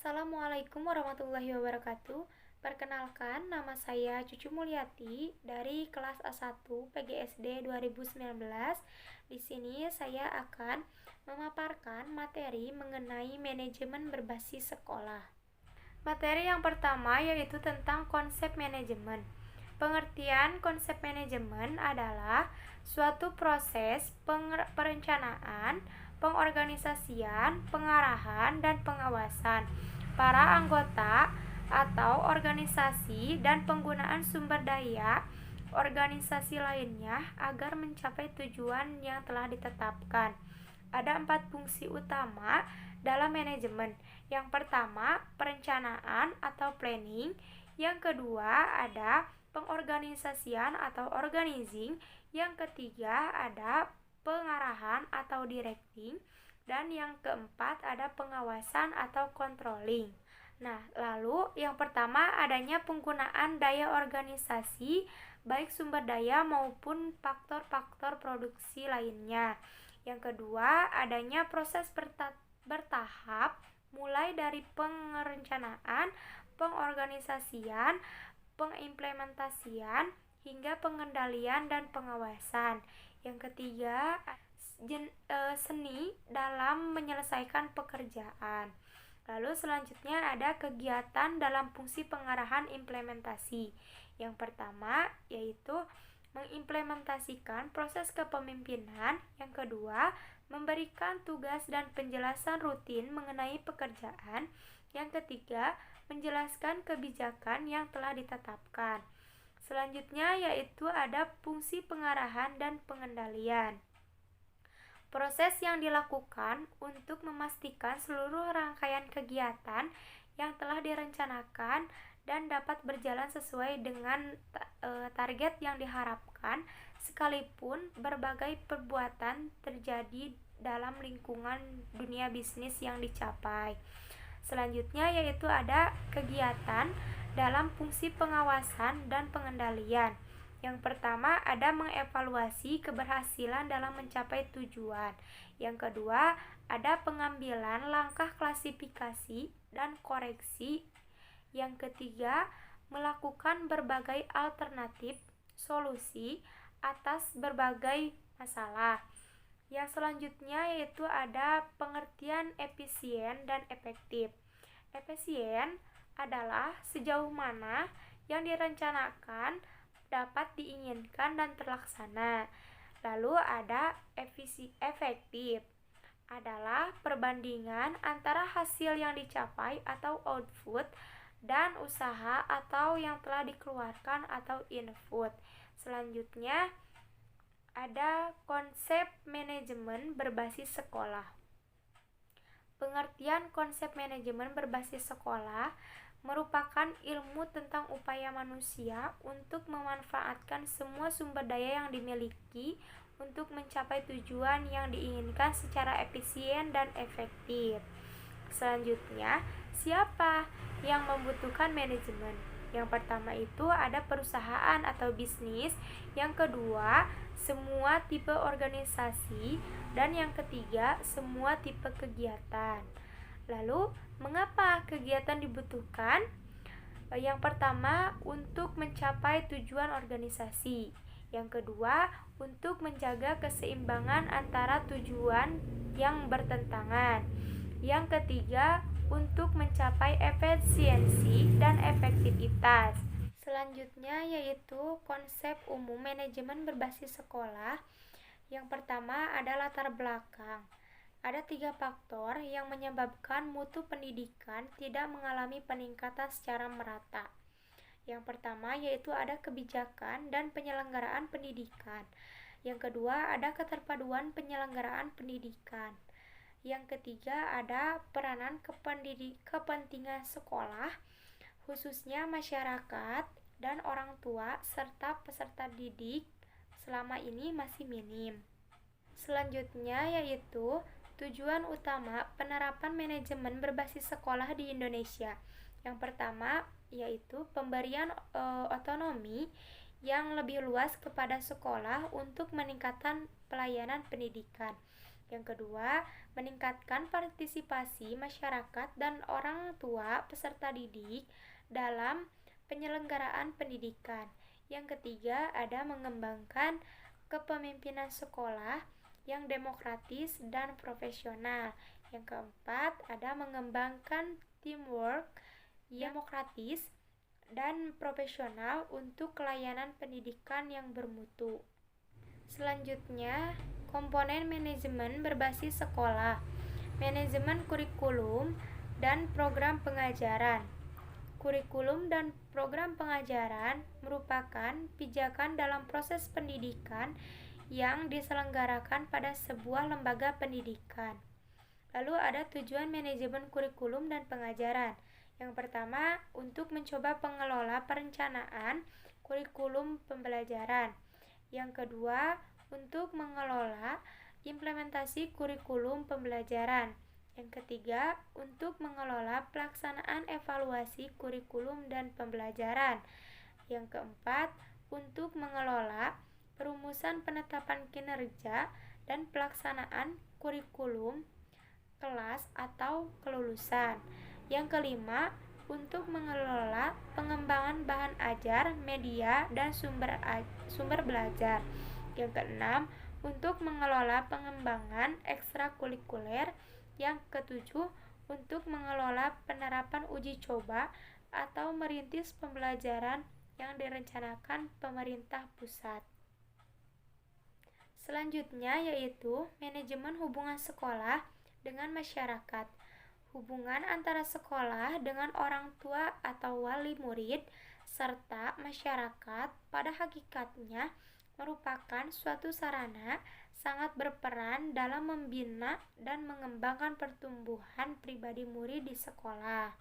Assalamualaikum warahmatullahi wabarakatuh. Perkenalkan, nama saya Cucu Mulyati dari kelas A1 PGSD 2019. Di sini saya akan memaparkan materi mengenai manajemen berbasis sekolah. Materi yang pertama yaitu tentang konsep manajemen. Pengertian konsep manajemen adalah suatu proses perencanaan, pengorganisasian, pengarahan, dan pengawasan para anggota atau organisasi dan penggunaan sumber daya organisasi lainnya agar mencapai tujuan yang telah ditetapkan. Ada 4 fungsi utama dalam manajemen. Yang pertama, perencanaan atau planning. Yang kedua, ada pengorganisasian atau organizing. Yang ketiga, ada pengarahan atau directing. Dan yang keempat, ada pengawasan atau controlling. Nah, lalu yang pertama adanya penggunaan daya organisasi, baik sumber daya maupun faktor-faktor produksi lainnya. Yang kedua, adanya proses bertahap mulai dari perencanaan, pengorganisasian, pengimplementasian, hingga pengendalian dan pengawasan. Yang ketiga, seni dalam menyelesaikan pekerjaan. Lalu selanjutnya ada kegiatan dalam fungsi pengarahan implementasi. Yang pertama yaitu mengimplementasikan proses kepemimpinan. Yang kedua, memberikan tugas dan penjelasan rutin mengenai pekerjaan. Yang ketiga, menjelaskan kebijakan yang telah ditetapkan. Selanjutnya yaitu ada fungsi pengarahan dan pengendalian. Proses yang dilakukan untuk memastikan seluruh rangkaian kegiatan yang telah direncanakan dan dapat berjalan sesuai dengan target yang diharapkan, sekalipun berbagai perbuatan terjadi dalam lingkungan dunia bisnis yang dicapai. Selanjutnya yaitu ada kegiatan dalam fungsi pengawasan dan pengendalian. Yang pertama ada mengevaluasi keberhasilan dalam mencapai tujuan. Yang kedua ada pengambilan langkah klasifikasi dan koreksi. Yang ketiga, melakukan berbagai alternatif solusi atas berbagai masalah. Yang selanjutnya yaitu ada pengertian efisien dan efektif. Efisien adalah sejauh mana yang direncanakan dapat diinginkan dan terlaksana. Lalu ada efektif adalah perbandingan antara hasil yang dicapai atau output dan usaha atau yang telah dikeluarkan atau input. Selanjutnya ada konsep manajemen berbasis sekolah. Pengertian konsep manajemen berbasis sekolah merupakan ilmu tentang upaya manusia untuk memanfaatkan semua sumber daya yang dimiliki untuk mencapai tujuan yang diinginkan secara efisien dan efektif. Selanjutnya, siapa yang membutuhkan manajemen? Yang pertama itu ada perusahaan atau bisnis, yang kedua semua tipe organisasi, dan yang ketiga semua tipe kegiatan. Lalu, mengapa kegiatan dibutuhkan? Yang pertama, untuk mencapai tujuan organisasi. Yang kedua, untuk menjaga keseimbangan antara tujuan yang bertentangan. Yang ketiga, untuk mencapai efisiensi dan efektivitas. Selanjutnya yaitu konsep umum manajemen berbasis sekolah. Yang pertama ada latar belakang. Ada 3 faktor yang menyebabkan mutu pendidikan tidak mengalami peningkatan secara merata. Yang pertama yaitu ada kebijakan dan penyelenggaraan pendidikan. Yang kedua ada keterpaduan penyelenggaraan pendidikan. Yang ketiga ada peranan kepentingan sekolah, khususnya masyarakat dan orang tua serta peserta didik selama ini masih minim. Selanjutnya yaitu tujuan utama penerapan manajemen berbasis sekolah di Indonesia. Yang pertama yaitu pemberian otonomi yang lebih luas kepada sekolah untuk meningkatkan pelayanan pendidikan. Yang kedua, meningkatkan partisipasi masyarakat dan orang tua peserta didik dalam penyelenggaraan pendidikan. Yang ketiga, ada mengembangkan kepemimpinan sekolah yang demokratis dan profesional. Yang keempat, ada mengembangkan teamwork yang demokratis dan profesional untuk layanan pendidikan yang bermutu. Selanjutnya, komponen manajemen berbasis sekolah, manajemen kurikulum, dan program pengajaran. Kurikulum dan program pengajaran merupakan pijakan dalam proses pendidikan yang diselenggarakan pada sebuah lembaga pendidikan. Lalu ada tujuan manajemen kurikulum dan pengajaran. Yang pertama, untuk mencoba pengelola perencanaan kurikulum pembelajaran. Yang kedua, untuk mengelola implementasi kurikulum pembelajaran. Yang ketiga, untuk mengelola pelaksanaan evaluasi kurikulum dan pembelajaran. Yang keempat, untuk mengelola perumusan penetapan kinerja dan pelaksanaan kurikulum kelas atau kelulusan. Yang kelima, untuk mengelola pengembangan bahan ajar, media, dan sumber belajar. Yang keenam, untuk mengelola pengembangan ekstrakurikuler. Yang ketujuh, untuk mengelola penerapan uji coba atau merintis pembelajaran yang direncanakan pemerintah pusat. Selanjutnya yaitu manajemen hubungan sekolah dengan masyarakat. Hubungan antara sekolah dengan orang tua atau wali murid serta masyarakat pada hakikatnya merupakan suatu sarana sangat berperan dalam membina dan mengembangkan pertumbuhan pribadi murid di sekolah.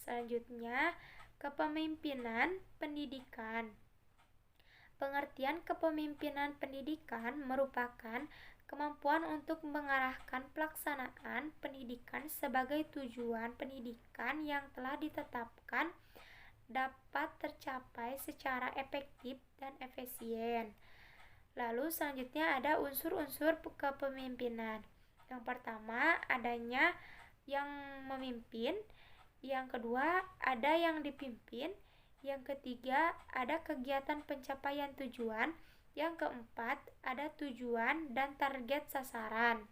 Selanjutnya, kepemimpinan pendidikan. Pengertian kepemimpinan pendidikan merupakan kemampuan untuk mengarahkan pelaksanaan pendidikan sebagai tujuan pendidikan yang telah ditetapkan dapat tercapai secara efektif dan efisien. Lalu selanjutnya ada unsur-unsur kepemimpinan. Yang pertama, adanya yang memimpin. Yang kedua, ada yang dipimpin. Yang ketiga, ada kegiatan pencapaian tujuan. Yang keempat, ada tujuan dan target sasaran.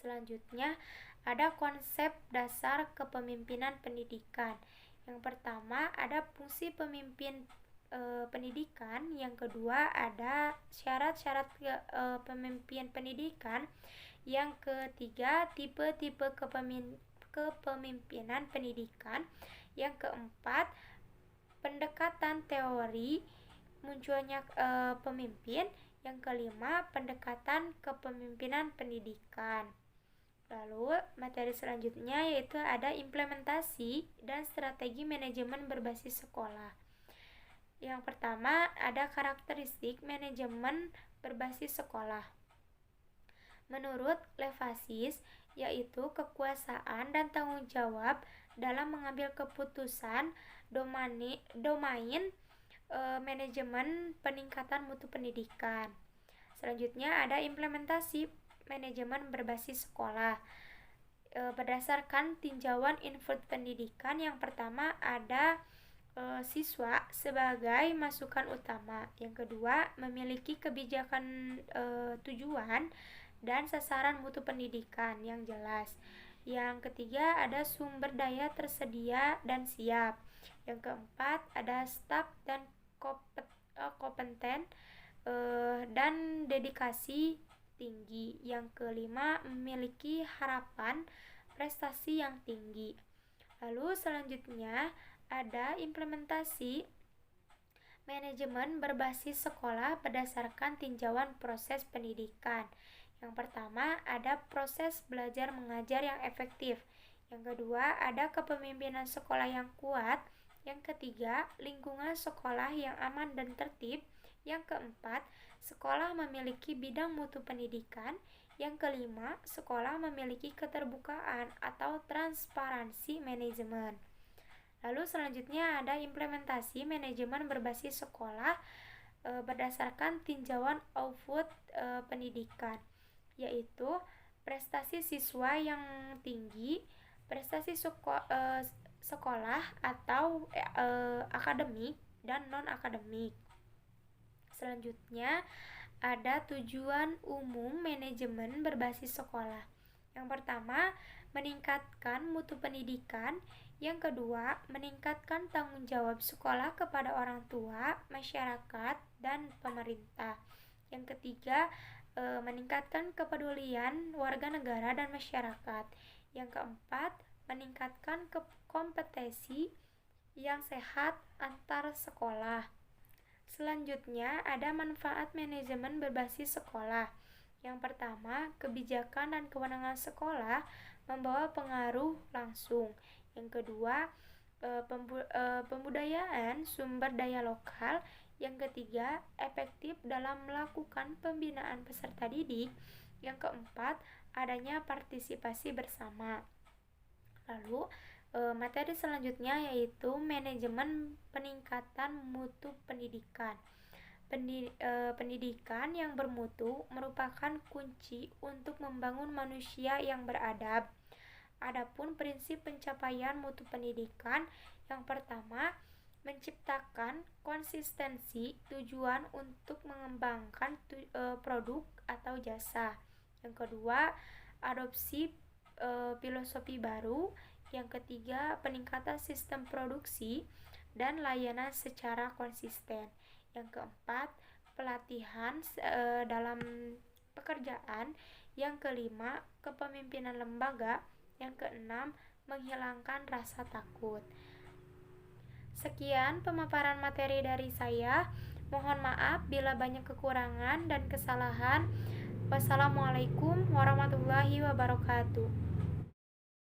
Selanjutnya, ada konsep dasar kepemimpinan pendidikan. Yang pertama, ada fungsi pemimpin pendidikan. Yang kedua, ada syarat-syarat pemimpin pendidikan. Yang ketiga, tipe-tipe kepemimpinan pendidikan. Yang keempat, pendekatan teori munculnya pemimpin. Yang kelima, pendekatan kepemimpinan pendidikan. Lalu materi selanjutnya yaitu ada implementasi dan strategi manajemen berbasis sekolah. Yang pertama, ada karakteristik manajemen berbasis sekolah. Menurut Levasis, yaitu kekuasaan dan tanggung jawab dalam mengambil keputusan domain manajemen peningkatan mutu pendidikan. Selanjutnya ada implementasi manajemen berbasis sekolah. Berdasarkan tinjauan input pendidikan, yang pertama ada siswa sebagai masukan utama. Yang kedua, memiliki kebijakan tujuan dan sasaran mutu pendidikan yang jelas. Yang ketiga, ada sumber daya tersedia dan siap. Yang keempat, ada staf dan kompeten dan dedikasi tinggi. Yang kelima, memiliki harapan prestasi yang tinggi. Lalu selanjutnya ada implementasi manajemen berbasis sekolah berdasarkan tinjauan proses pendidikan. Yang pertama, ada proses belajar mengajar yang efektif. Yang kedua, ada kepemimpinan sekolah yang kuat. Yang ketiga, lingkungan sekolah yang aman dan tertib. Yang keempat, sekolah memiliki bidang mutu pendidikan. Yang kelima, sekolah memiliki keterbukaan atau transparansi manajemen. Lalu selanjutnya ada implementasi manajemen berbasis sekolah berdasarkan tinjauan output pendidikan. yaitu prestasi siswa yang tinggi, prestasi sekolah atau akademik dan non-akademik. Selanjutnya, ada tujuan umum manajemen berbasis sekolah. Yang pertama, meningkatkan mutu pendidikan. Yang kedua, meningkatkan tanggung jawab sekolah kepada orang tua, masyarakat, dan pemerintah. Yang ketiga, meningkatkan kepedulian warga negara dan masyarakat. Yang keempat, meningkatkan kompetisi yang sehat antar sekolah. Selanjutnya, ada manfaat manajemen berbasis sekolah. Yang pertama, kebijakan dan kewenangan sekolah membawa pengaruh langsung. Yang kedua, pembudayaan sumber daya lokal. Yang ketiga, efektif dalam melakukan pembinaan peserta didik. Yang keempat, adanya partisipasi bersama. Lalu, materi selanjutnya yaitu manajemen peningkatan mutu pendidikan. Pendidikan yang bermutu merupakan kunci untuk membangun manusia yang beradab. Adapun prinsip pencapaian mutu pendidikan, yang pertama, menciptakan konsistensi tujuan untuk mengembangkan produk atau jasa. Yang kedua, adopsi filosofi baru. Yang ketiga, peningkatan sistem produksi dan layanan secara konsisten. Yang keempat, pelatihan dalam pekerjaan. Yang kelima, kepemimpinan lembaga. Yang keenam, menghilangkan rasa takut. Sekian pemaparan materi dari saya. Mohon maaf bila banyak kekurangan dan kesalahan. Wassalamualaikum warahmatullahi wabarakatuh.